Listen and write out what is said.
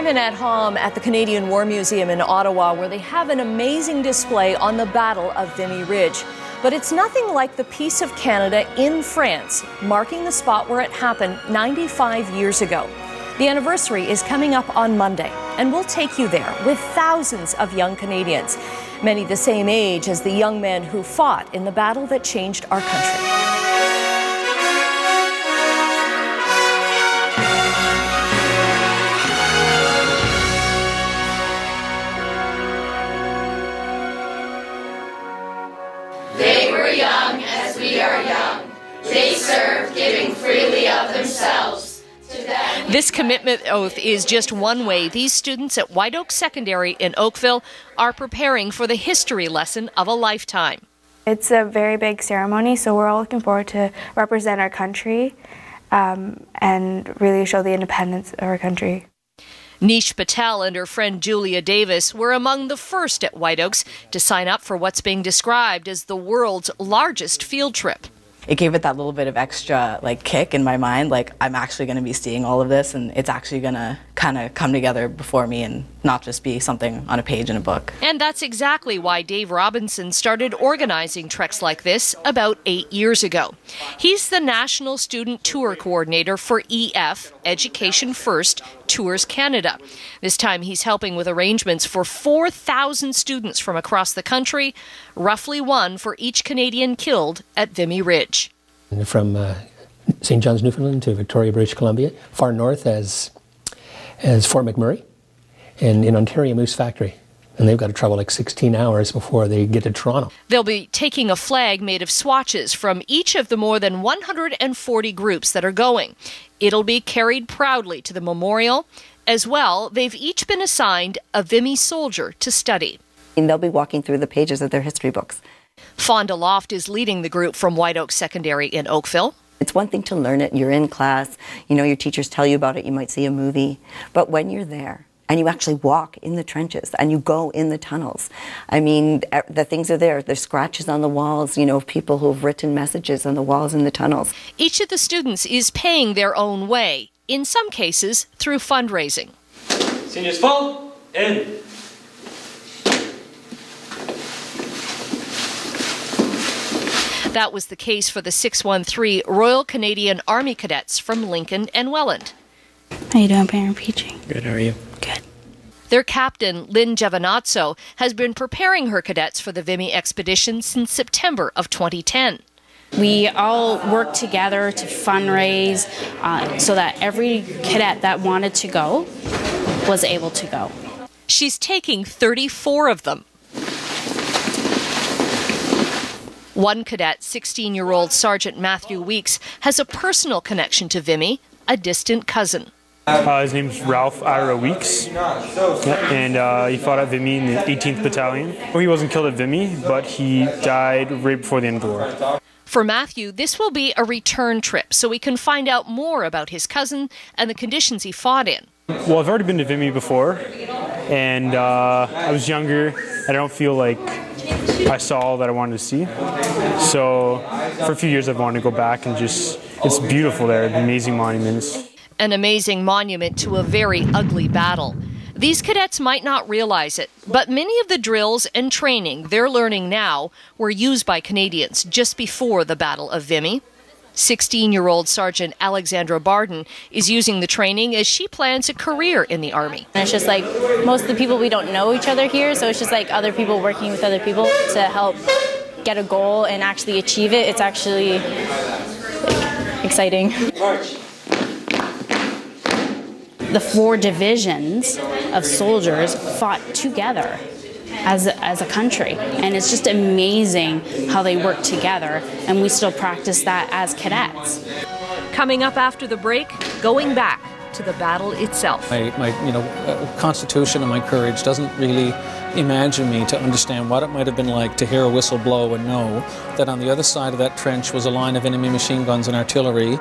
I'm Annette Hom at the Canadian War Museum in Ottawa, where they have an amazing display on the Battle of Vimy Ridge. But it's nothing like the Peace of Canada in France, marking the spot where it happened 95 years ago. The anniversary is coming up on Monday, and we'll take you there with thousands of young Canadians, many the same age as the young men who fought in the battle that changed our country. They were young as we are young. They served, giving freely of themselves. This commitment oath is just one way these students at White Oak Secondary in Oakville are preparing for the history lesson of a lifetime. It's a very big ceremony, so we're all looking forward to represent our country and really show the independence of our country. Nish Patel and her friend Julia Davis were among the first at White Oaks to sign up for what's being described as the world's largest field trip. It gave it that little bit of extra kick in my mind, I'm actually going to be seeing all of this, and it's actually going to kind of come together before me and not just be something on a page in a book. And that's exactly why Dave Robinson started organizing treks like this about 8 years ago. He's the National Student Tour Coordinator for EF, Education First, Tours Canada. This time he's helping with arrangements for 4,000 students from across the country, roughly one for each Canadian killed at Vimy Ridge. From St. John's, Newfoundland to Victoria, British Columbia, far north as Fort McMurray, and in Ontario, Moose Factory. And they've got to travel 16 hours before they get to Toronto. They'll be taking a flag made of swatches from each of the more than 140 groups that are going. It'll be carried proudly to the memorial. As well, they've each been assigned a Vimy soldier to study. And they'll be walking through the pages of their history books. Fonda Loft is leading the group from White Oak Secondary in Oakville. It's one thing to learn it, you're in class, your teachers tell you about it, you might see a movie, but when you're there and you actually walk in the trenches and you go in the tunnels, the things are there. There's scratches on the walls, of people who have written messages on the walls in the tunnels. Each of the students is paying their own way, in some cases through fundraising. Seniors fall in. That was the case for the 613 Royal Canadian Army Cadets from Lincoln and Welland. How you doing, parent preaching? Good, how are you? Good. Their captain, Lynn Giovanazzo, has been preparing her cadets for the Vimy expedition since September of 2010. We all worked together to fundraise so that every cadet that wanted to go was able to go. She's taking 34 of them. One cadet, 16-year-old Sergeant Matthew Weeks, has a personal connection to Vimy, a distant cousin. His name's Ralph Ira Weeks, and he fought at Vimy in the 18th Battalion. He wasn't killed at Vimy, but he died right before the end of the war. For Matthew, this will be a return trip, so we can find out more about his cousin and the conditions he fought in. Well, I've already been to Vimy before, and I was younger, and I don't feel like I saw all that I wanted to see. So for a few years I've wanted to go back and it's beautiful there, amazing monuments. An amazing monument to a very ugly battle. These cadets might not realize it, but many of the drills and training they're learning now were used by Canadians just before the Battle of Vimy. 16-year-old Sergeant Alexandra Barden is using the training as she plans a career in the Army. And it's just most of the people, we don't know each other here, so it's just other people working with other people to help get a goal and actually achieve it. It's actually exciting. March. The 4 divisions of soldiers fought together as a country, and it's just amazing how they work together, and we still practice that as cadets. Coming up after the break, going back to the battle itself. My constitution and my courage doesn't really imagine me to understand what it might have been like to hear a whistle blow and know that on the other side of that trench was a line of enemy machine guns and artillery.